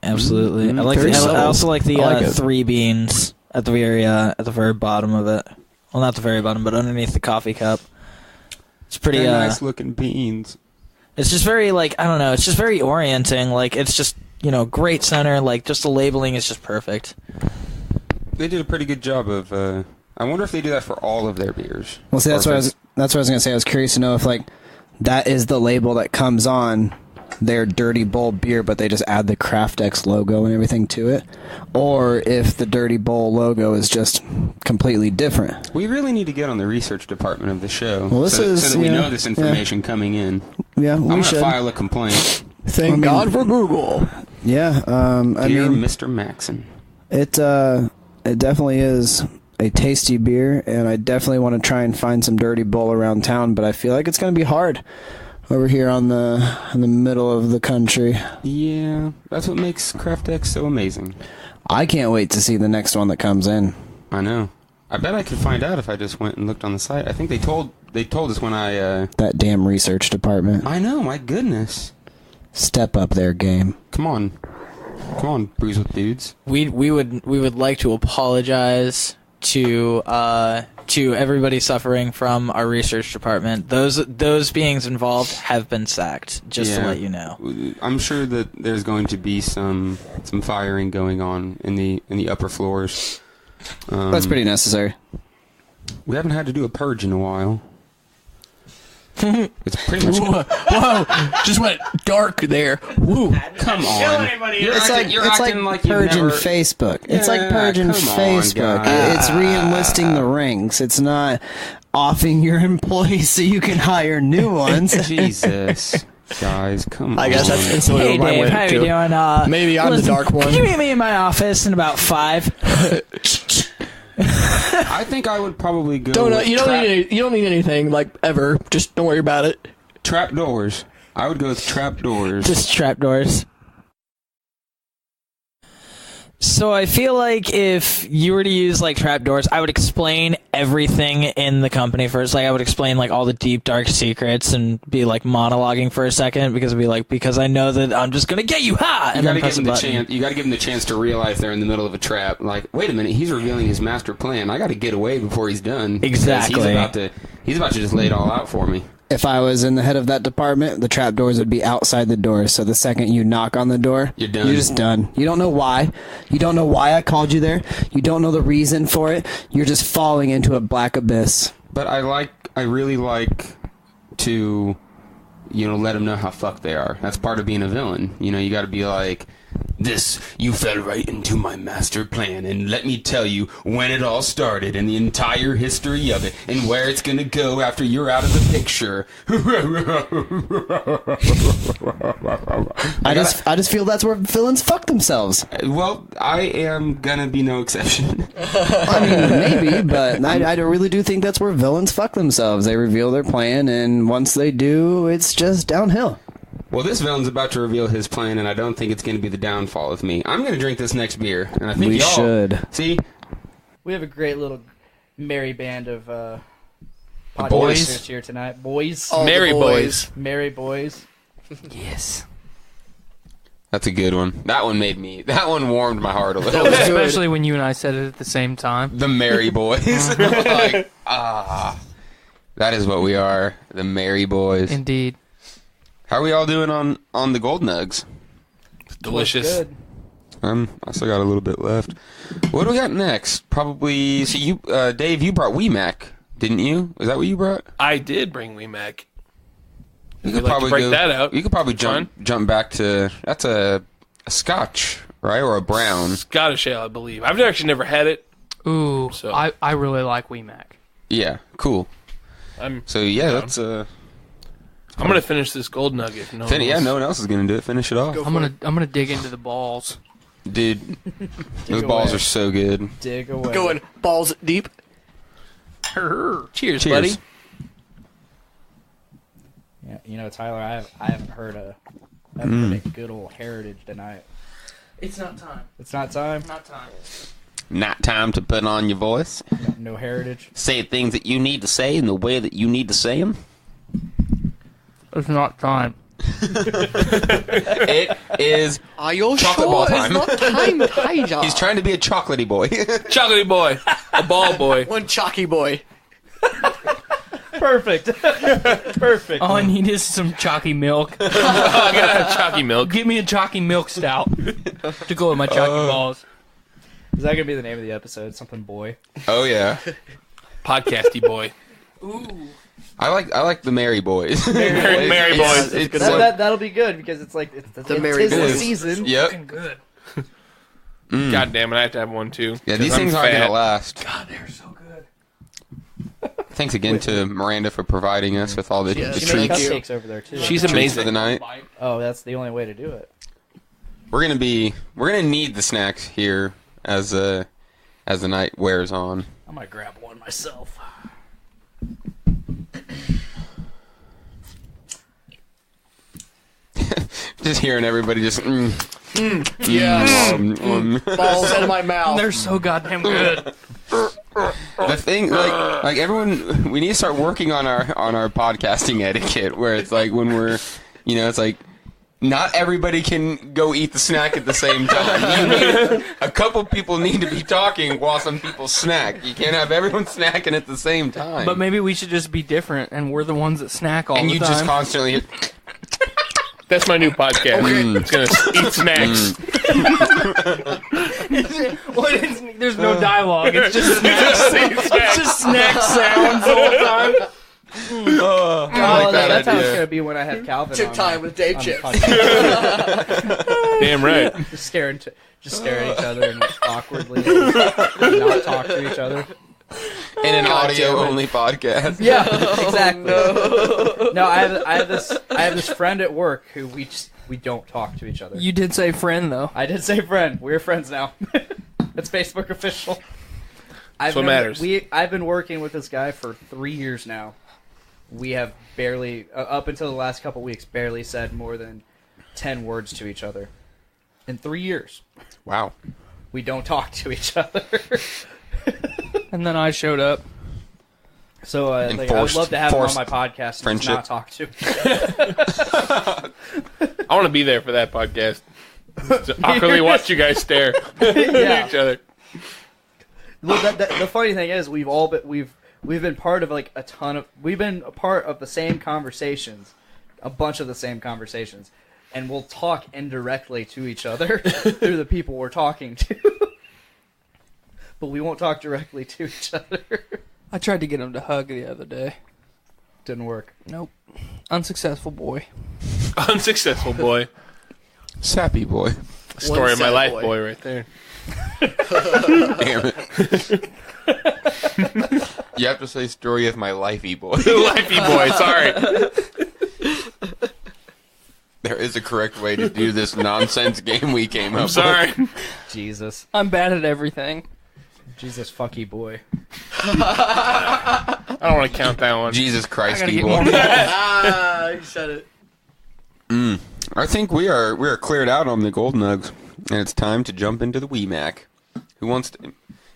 Absolutely. Mm-hmm. I also like the I like it. 3 beans at the very bottom of it. Well, not the very bottom, but underneath the coffee cup. It's pretty Very nice looking beans. It's just very, like, I don't know, it's just very orienting. Like, it's just, great center. Like, just the labeling is just perfect. They did a pretty good job of. I wonder if they do that for all of their beers. Well, see, that's what I was gonna say. I was curious to know if, like, that is the label that comes on their Dirty Bowl beer, but they just add the Craft X logo and everything to it, or if the Dirty Bowl logo is just completely different. We really need to get on the research department of the show, Well, so that we know this information coming in. Yeah, I'm we gonna should. file a complaint. Thank God for Google. Yeah, Dear Mr. Maxon. It definitely is a tasty beer, and I definitely want to try and find some Dirty Bowl around town, but I feel like it's going to be hard over here in the middle of the country. Yeah, that's what makes Craft X so amazing. I can't wait to see the next one that comes in. I know. I bet I could find out if I just went and looked on the site. I think they told us when I That damn research department. I know, my goodness. Step up their game. Come on, Brews with Dudes. We would like to apologize to everybody suffering from our research department. Those beings involved have been sacked. Just to let you know. I'm sure that there's going to be some firing going on in the upper floors. That's pretty necessary. We haven't had to do a purge in a while. It's pretty much. Whoa! Just went dark there. Woo! Come on. It's like purging Facebook. It's like purging Facebook. It's re-enlisting the ranks. It's not offing your employees so you can hire new ones. Jesus. Guys, come on. I guess that's instantly Hey my Dave, way how you to. doing? Maybe I'm the dark one. Can you meet me in my office in about 5? I think I would probably go. You don't need anything like ever. Just don't worry about it. Trap doors. I would go with trap doors. Just trapdoors. So I feel like if you were to use like trapdoors, I would explain everything in the company first. Like I would explain like all the deep dark secrets and be like monologuing for a second because it'd be like, because I know that I'm just gonna get you hot. You gotta give them the chance. You gotta give them the chance to realize they're in the middle of a trap. Like, wait a minute, he's revealing his master plan. I gotta get away before he's done. Exactly. He's about to just lay it all out for me. If I was in the head of that department, the trapdoors would be outside the door. So the second you knock on the door, you're done. You're just done. You don't know why. You don't know why I called you there. You don't know the reason for it. You're just falling into a black abyss. But I really like to, let them know how fucked they are. That's part of being a villain. You got to be like, you fell right into my master plan, and let me tell you when it all started and the entire history of it and where it's gonna go after you're out of the picture. I just feel that's where villains fuck themselves. Well, I am gonna be no exception. I mean, maybe, but I really do think that's where villains fuck themselves. They reveal their plan, and once they do, it's just downhill. Well, this villain's about to reveal his plan, and I don't think it's going to be the downfall of me. I'm going to drink this next beer, and I think we y'all should. See, we have a great little merry band of boys here tonight. Boys, merry boys, merry boys. Yes, that's a good one. That one warmed my heart a little bit. Especially when you and I said it at the same time. The merry boys, that is what we are. The merry boys, indeed. How are we all doing on the gold nugs? Delicious. Good. I still got a little bit left. What do we got next? Probably. So you, Dave, you brought WeMac, didn't you? Is that what you brought? I did bring WeMac. You could probably break that out. You could probably jump back to that's a Scotch, right, or a brown Scottish ale, I believe. I've actually never had it. Ooh, so I really like WeMac. Yeah, cool. That's I'm gonna finish this gold nugget. No one else is gonna do it. Finish it off. I'm gonna dig into the balls, dude. Those balls are so good. Dig away. Going balls deep. Cheers, buddy. Yeah, Tyler, I haven't heard a good old heritage tonight. It's not time. It's not time. Not time. Not time to put on your voice. No heritage. Say things that you need to say in the way that you need to say them. It's not time. It is Are you chocolate sure ball time. it's not time, Tiger? He's trying to be a chocolatey boy. Chocolatey boy. A ball boy. One chalky boy. Perfect. Perfect. All I need is some chalky milk. I gotta have chalky milk. Give me a chalky milk stout to go with my chalky balls. Is that gonna be the name of the episode? Something boy. Oh yeah. Podcasty boy. Ooh. I like the Merry Boys. Merry Boys. That'll be good because it's like it's the Merry Boys Boys season. Yep. Good. God damn it, I have to have one too. Yeah, these things aren't gonna last. God, they're so good. Thanks again to Miranda for providing us with all the She made treats. cupcakes over there too. She's Treats amazing. for the night. Oh, that's the only way to do it. We're gonna need the snacks here as the night wears on. I might grab one myself. Just hearing everybody just Yes. Balls out of my mouth. They're so goddamn good. The thing, like everyone, we need to start working on our podcasting etiquette, where it's like when we're, it's like not everybody can go eat the snack at the same time. A couple people need to be talking while some people snack. You can't have everyone snacking at the same time. But maybe we should just be different, and we're the ones that snack all the time. And you just constantly. That's my new podcast. It's gonna eat snacks. There's no dialogue. It's just snacks. It's just snack sounds the whole time. That's how it's gonna be when I have Calvin. Chip on, time with Dave Chip. Damn right. Just stare at each other and awkwardly not talk to each other. In an audio-only podcast. Yeah, exactly. No, I have this friend at work who we don't talk to each other. You did say friend though. I did say friend. We're friends now. It's Facebook official. That's what matters. I've been working with this guy for 3 years now. We have barely, up until the last couple weeks, barely said more than 10 words to each other. In 3 years. Wow. We don't talk to each other. And then I showed up. So I would love to have him on my podcast and just not talk to him. I want to be there for that podcast. To awkwardly watch you guys stare at each other. Well, the funny thing is, we've been part of like we've been a part of the same conversations, a bunch of the same conversations, and we'll talk indirectly to each other through the people we're talking to. But we won't talk directly to each other. I tried to get him to hug the other day. Didn't work. Nope. Unsuccessful boy. Unsuccessful boy. Sappy boy. Story of my life boy right there. Damn it. You have to say story of my lifey boy. Lifey boy, sorry. There is a correct way to do this nonsense game we came up I'm sorry. with. Jesus. I'm bad at everything. Jesus fucky boy. I don't want to count that one. Jesus Christy boy. You said it. I think we are cleared out on the gold nugs, and it's time to jump into the Wee Mac. Who wants to?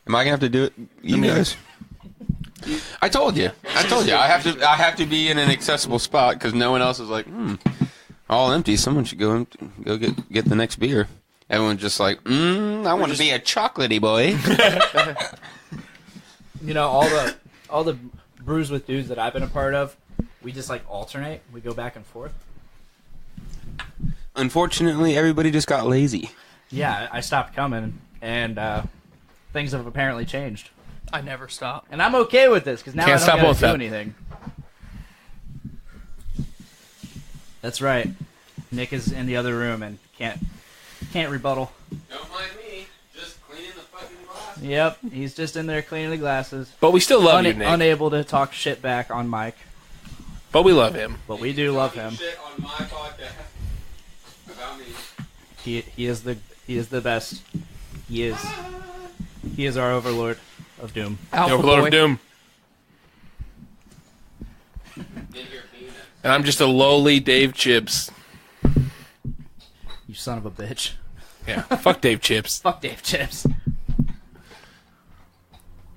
Am I gonna have to do it? You guys. I told you. I have to be in an accessible spot because no one else is like, all empty. Someone should go get the next beer. Everyone's just like, I want to be a chocolatey boy. All the Brews with Dudes that I've been a part of, we just like alternate. We go back and forth. Unfortunately, everybody just got lazy. Yeah, I stopped coming, and things have apparently changed. I never stop. And I'm okay with this, because now Can't I don't stop, gotta do anything. That's right. Nick is in the other room and can't rebuttal. Don't mind me, just cleaning the fucking glasses. Yep, he's just in there cleaning the glasses. But we still love you, Nick. Unable to talk shit back on mic. But we love him. But we do love him. Shit on my podcast about me. He is the best. He is our overlord of doom. The overlord of doom. And I'm just a lowly Dave Chips. You son of a bitch. Yeah, fuck Dave Chips. Fuck Dave Chips.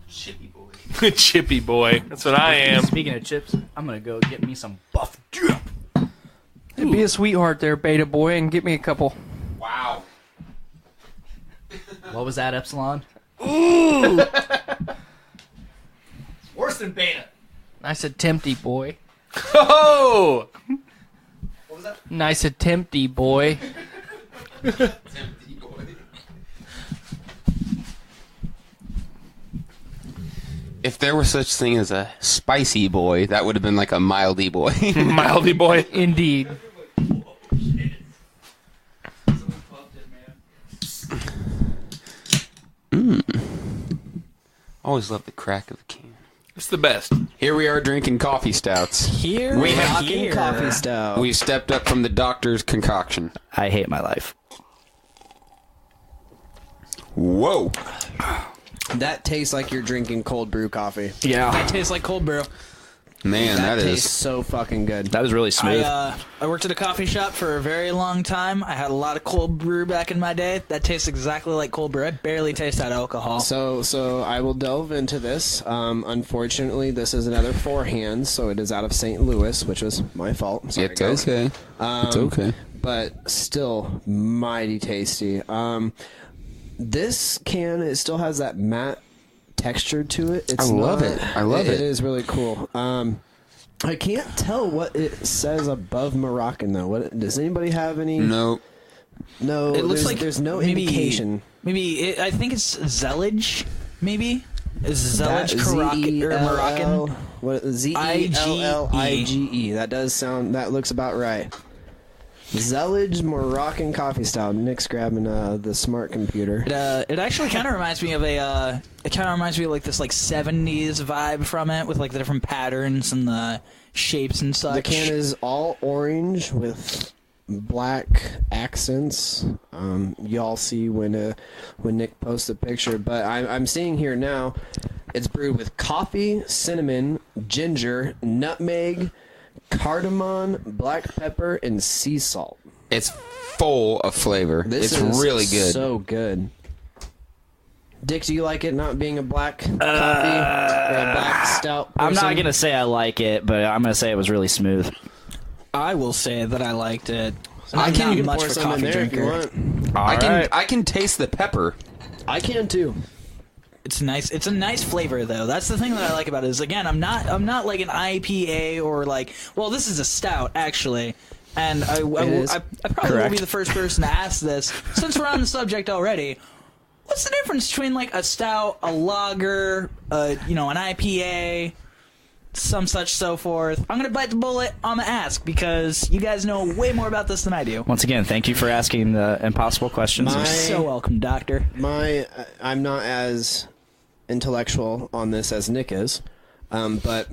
Chippy boy. Chippy boy. That's what I am. Speaking of chips, I'm gonna go get me some buff dip. Hey, be a sweetheart there, beta boy, and get me a couple. Wow. What was that, Epsilon? Ooh! Worse than beta. Nice attempty, boy. Oh! What was that? Nice attempty, boy. Tempty boy. If there was such thing as a spicy boy, that would have been like a mildy boy. Mildy boy. Indeed. Always love the crack of a can. It's the best. Here we are drinking coffee stouts. Here we we have are coffee stout. We've stepped up from the doctor's concoction. I hate my life. Whoa. That tastes like you're drinking cold brew coffee. Yeah. That tastes like cold brew. Man, that tastes is so fucking good. That was really smooth. I worked at a coffee shop for a very long time. I had a lot of cold brew back in my day. That tastes exactly like cold brew. I barely taste that alcohol. So I will delve into this. Unfortunately, this is another 4 hands, so it is out of St. Louis, which was my fault. Sorry, it's guys. okay. It's okay. But still mighty tasty. This can, it still has that matte texture to it. I love it. It is really cool. I can't tell what it says above Moroccan though. What does anybody have any? No. It looks like there's no maybe, indication. I think it's Zellage. Maybe is Zellage Moroccan? What Zellige? That does sound. That looks about right. Zellage Moroccan coffee style. Nick's grabbing the smart computer. It actually kind of reminds me of like this like 70s vibe from it, with like the different patterns and the shapes and such. The can is all orange with black accents. Y'all see when Nick posts a picture, but I'm seeing here now. It's brewed with coffee, cinnamon, ginger, nutmeg, cardamom, black pepper, and sea salt. It's full of flavor. This it's is really good. So good. Dick, do you like it not being a black coffee or a black stout person? I'm not going to say I like it, but I'm going to say it was really smooth. I will say that I liked it. I can much pour for some in coffee there if you drinker. want. I can taste the pepper. I can too. It's nice. It's a nice flavor, though. That's the thing that I like about it. Is again, I'm not like an IPA or like. Well, this is a stout actually, and I probably will be the first person to ask this since we're on the subject already. What's the difference between like a stout, a lager, an IPA, some such so forth? I'm gonna bite the bullet. I'm gonna ask because you guys know way more about this than I do. Once again, thank you for asking the impossible questions. You're so welcome, Doctor. I'm not as intellectual on this as Nick is, but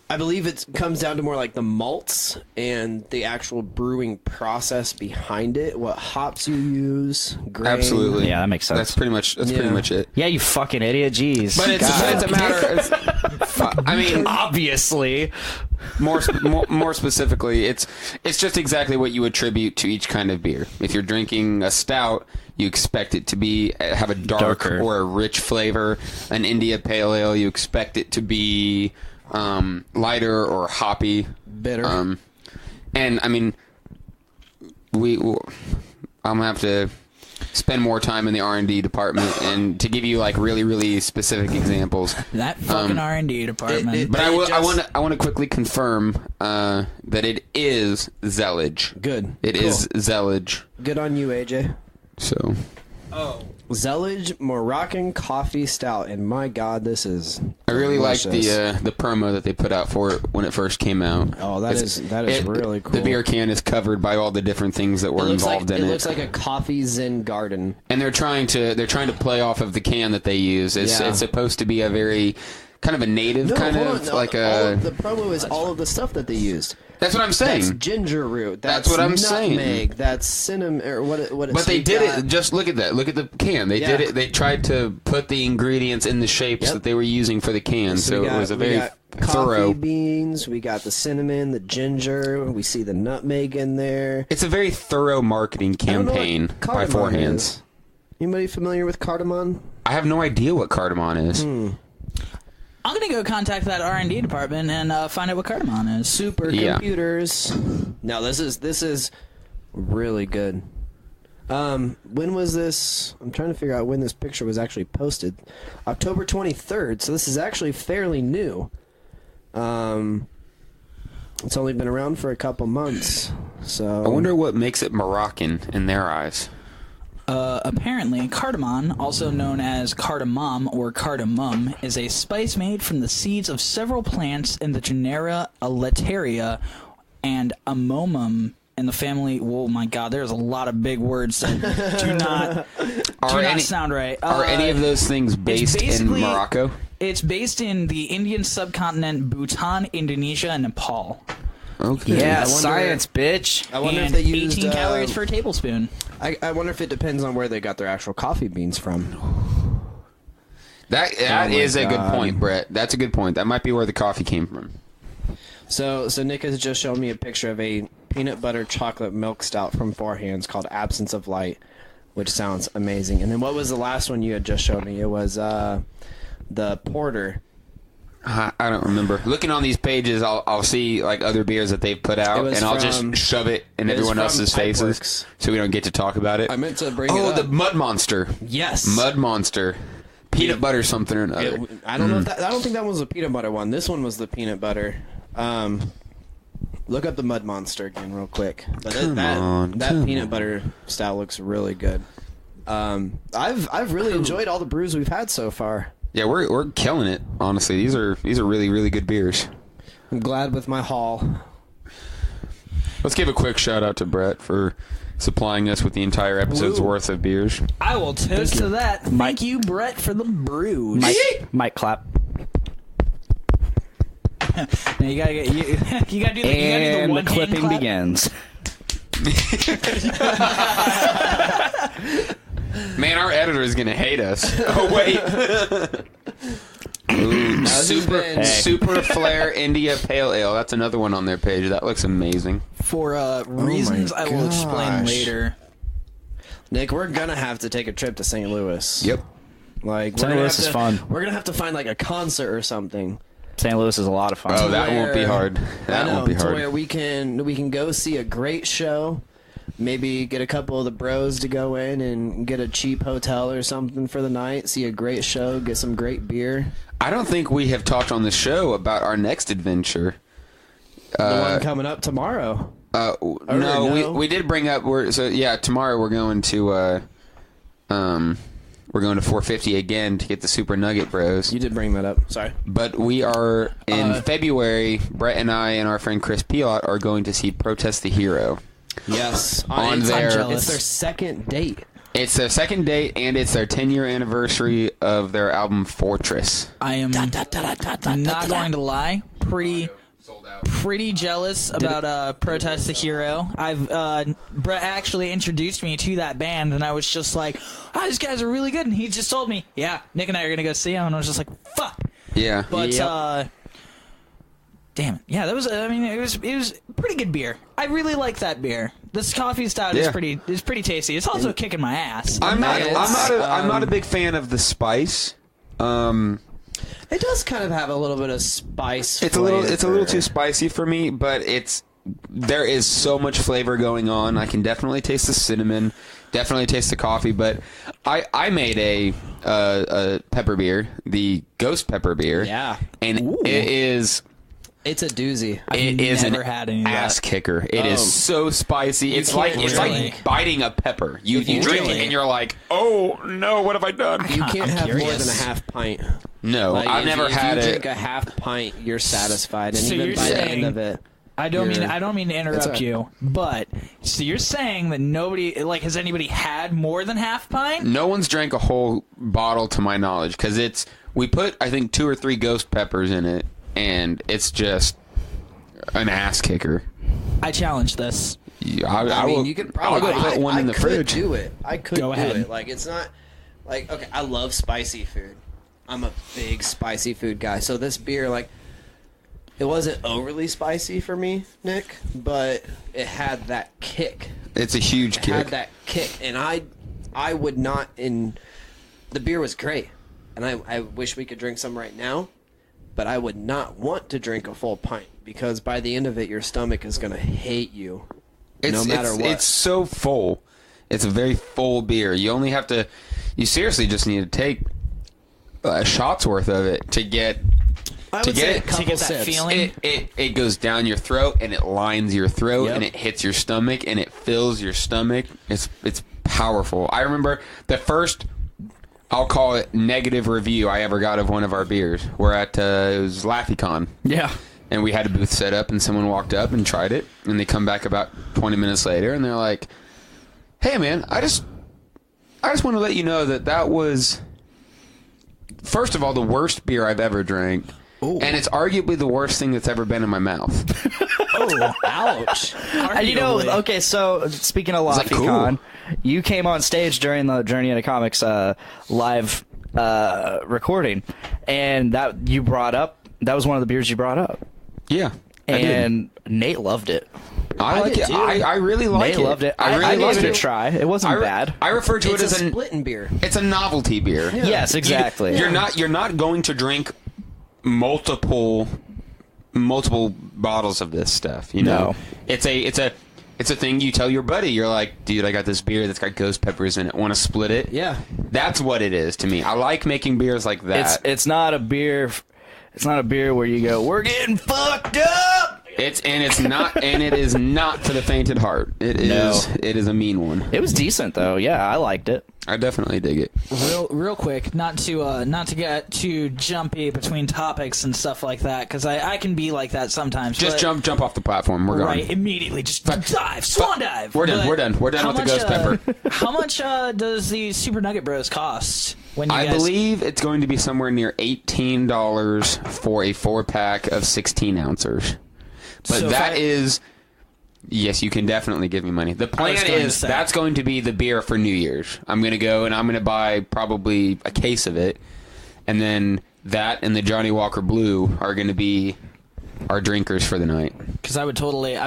I believe it comes down to more like the malts and the actual brewing process behind it, what hops you use, grain. Absolutely. Yeah, that makes sense. That's pretty much it. Yeah, you fucking idiot. Jeez. But it's a matter of, I mean, obviously, more specifically, it's just exactly what you attribute to each kind of beer. If you're drinking a stout, you expect it to have a darker or a rich flavor. An India Pale Ale, you expect it to be lighter or hoppy, bitter. And I mean, I'm gonna have to spend more time in the R&D department and to give you like really, really specific examples. That fucking R&D department. But I want to quickly confirm that it is Zellage. Good. It is Zellage. Good on you, AJ. So. Zellage Moroccan coffee stout, and my God, this is. I really liked the promo that they put out for it when it first came out. Oh, that is really cool. The beer can is covered by all the different things that were involved in it. It looks like a coffee zen garden, and they're trying to play off of the can that they use. It's supposed to be a very kind of a native the promo is all of the stuff that they used. That's what I'm saying. That's ginger root. That's what I'm saying. Nutmeg. That's cinnamon. Or what? But they did it. Just look at that. Look at the can. They did it. They tried to put the ingredients in the shapes that they were using for the can. So it was a very thorough. Coffee beans. We got the cinnamon, the ginger. We see the nutmeg in there. It's a very thorough marketing campaign by Four Hands. Anybody familiar with cardamom? I have no idea what cardamom is. I'm gonna go contact that R&D department and find out what cardamom is. Supercomputers. No, this is really good. When was this? I'm trying to figure out when this picture was actually posted. October 23rd. So this is actually fairly new. It's only been around for a couple months. So I wonder what makes it Moroccan in their eyes. Apparently, cardamom, also known as cardamom or cardamom, is a spice made from the seeds of several plants in the genera Alateria and Amomum in the family. Oh my God, there's a lot of big words that do not sound right. Are any of those things based in Morocco? It's based in the Indian subcontinent, Bhutan, Indonesia, and Nepal. Okay. Yeah, science, bitch. I wonder if they used 18 calories per tablespoon. I wonder if it depends on where they got their actual coffee beans from. That is a good point, Brett. That's a good point. That might be where the coffee came from. So Nick has just shown me a picture of a peanut butter chocolate milk stout from Four Hands called Absence of Light, which sounds amazing. And then what was the last one you had just showed me? It was the porter. I don't remember. Looking on these pages, I'll see like other beers that they've put out, and I'll just shove it in everyone else's faces, so we don't get to talk about it. I meant to bring it up. the Mud Monster. Yes, Mud Monster. Peanut butter something or another. I don't know if I don't think that was the peanut butter one. This one was the peanut butter. Look up the Mud Monster again real quick. But that peanut butter stout looks really good. I've really enjoyed all the brews we've had so far. Yeah, we're killing it. Honestly, these are really, really good beers. I'm glad with my haul. Let's give a quick shout out to Brett for supplying us with the entire episode's worth of beers. I will toast to that. Thank you, Brett, for the brews. Mike clap. Now you gotta do the one clipping begins. Man, our editor is gonna hate us. Oh wait. Ooh, super Flare India Pale Ale. That's another one on their page. That looks amazing. For reasons I will explain later. Nick, we're gonna have to take a trip to St. Louis. Yep. Like St. Louis is fun. We're gonna have to find like a concert or something. St. Louis is a lot of fun. Oh, that won't be hard. That won't be hard. To where we can go see a great show. Maybe get a couple of the bros to go in and get a cheap hotel or something for the night. See a great show. Get some great beer. I don't think we have talked on the show about our next adventure. The one coming up tomorrow. No, we did bring up. Tomorrow we're going to 450 again to get the Super Nugget Bros. You did bring that up. Sorry. But we are in February. Brett and I and our friend Chris Piot are going to see Protest the Hero. Yes. It's their second date. It's their second date, and it's their 10-year anniversary of their album Fortress. I am not going to lie. Pretty jealous about Protest the Hero. Brett actually introduced me to that band, and I was just like, these guys are really good. And he just told me, yeah, Nick and I are going to go see them. And I was just like, fuck. Yeah. But, damn it. Yeah, that was, it was pretty good beer. I really like that beer. This coffee stout is pretty tasty. It's also kicking my ass. I'm not a big fan of the spice. It does kind of have a little bit of spice. It's a little too spicy for me, but there is so much flavor going on. I can definitely taste the cinnamon, definitely taste the coffee. But I made a pepper beer, the Ghost Pepper beer. Yeah, and it's a doozy. It is an ass kicker. It is so spicy. It's like biting a pepper. You drink it and you're like, oh no, what have I done? You can't have more than a half pint. No, I've never had it. If you drink a half pint, you're satisfied, and so even by the end of it. I don't mean to interrupt you, but so you're saying that nobody has anybody had more than half pint? No one's drank a whole bottle to my knowledge, because we put I think 2 or 3 ghost peppers in it, and it's just an ass kicker. I challenge this. I mean, you could probably put one in the fridge. I could do it. Like, it's not like, okay, I love spicy food. I'm a big spicy food guy. So this beer, it wasn't overly spicy for me, Nick, but it had that kick. It's a huge kick. It had that kick, and I would not. The beer was great, and I wish we could drink some right now, but I would not want to drink a full pint because by the end of it, your stomach is going to hate you, no matter what. It's so full. It's a very full beer. You seriously just need to take a shot's worth of it to get that feeling. It goes down your throat and it lines your throat and it hits your stomach and it fills your stomach. It's powerful. I remember the first, I'll call it, negative review I ever got of one of our beers. We're at it was LaffyCon. Yeah. And we had a booth set up and someone walked up and tried it, and they come back about 20 minutes later and they're like, "Hey man, I just want to let you know that was, first of all, the worst beer I've ever drank. Ooh. And it's arguably the worst thing that's ever been in my mouth." Oh, ouch. Okay, so speaking of LaffyCon, you came on stage during the Journey into Comics live recording, and that was one of the beers you brought up. Yeah, and Nate loved it. I like it. I really like it. Nate loved it. I gave it a try. It wasn't bad. I refer to it as a splitting beer. It's a novelty beer. Yeah. Yes, exactly. You're not going to drink multiple bottles of this stuff. You know, it's a thing you tell your buddy. You're like, dude, I got this beer that's got ghost peppers in it. Want to split it? Yeah, that's what it is to me. I like making beers like that. It's not a beer. It's not a beer where you go, we're getting fucked up. It is not for the fainted heart. It is a mean one. It was decent though. Yeah, I liked it. I definitely dig it. Real quick, not to get too jumpy between topics and stuff like that, because I can be like that sometimes. Just jump off the platform. We're right going. Immediately. Just swan dive. We're done. We're done with the ghost pepper. How much does the Super Nugget Bros cost? I believe it's going to be somewhere near $18 for a 4-pack of 16 ounces. But so that is... Yes, you can definitely give me money. The plan is that's going to be the beer for New Year's. I'm going to go and I'm going to buy probably a case of it. And then that and the Johnny Walker Blue are going to be our drinkers for the night. Because I would totally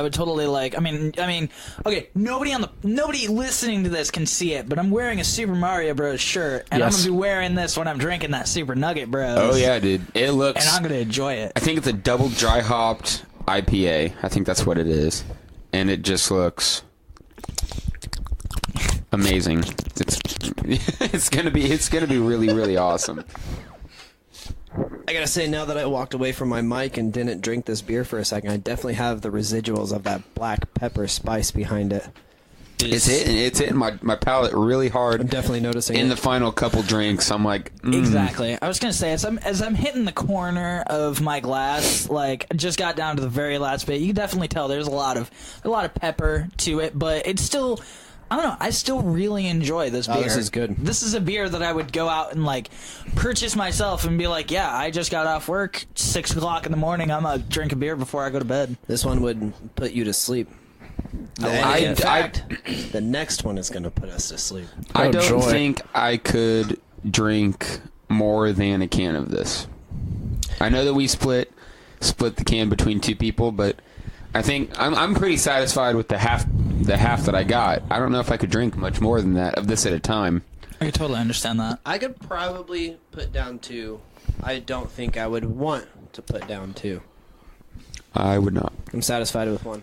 like. I mean, okay. Nobody listening to this can see it, but I'm wearing a Super Mario Bros. Shirt, and I'm gonna be wearing this when I'm drinking that Super Nugget Bros. Oh yeah, dude. It looks. And I'm gonna enjoy it. I think it's a double dry hopped IPA. I think that's what it is, and it just looks amazing. It's gonna be really, really awesome. I gotta say, now that I walked away from my mic and didn't drink this beer for a second, I definitely have the residuals of that black pepper spice behind it. It's hitting my palate really hard. I'm definitely noticing in the final couple drinks. I'm like, exactly. I was gonna say, as I'm hitting the corner of my glass, like I just got down to the very last bit. You can definitely tell there's a lot of pepper to it, but it's still. I don't know. I still really enjoy this beer. This is good. This is a beer that I would go out and like purchase myself and be like, yeah, I just got off work, 6 o'clock in the morning. I'm gonna drink a beer before I go to bed. This one would put you to sleep. In fact, the next one is gonna put us to sleep. I don't think I could drink more than a can of this. I know that we split the can between 2 people, but I think I'm pretty satisfied with the half that I got. I don't know if I could drink much more than that of this at a time. I could totally understand that. I could probably put down 2. I don't think I would want to put down 2. I would not. I'm satisfied with 1.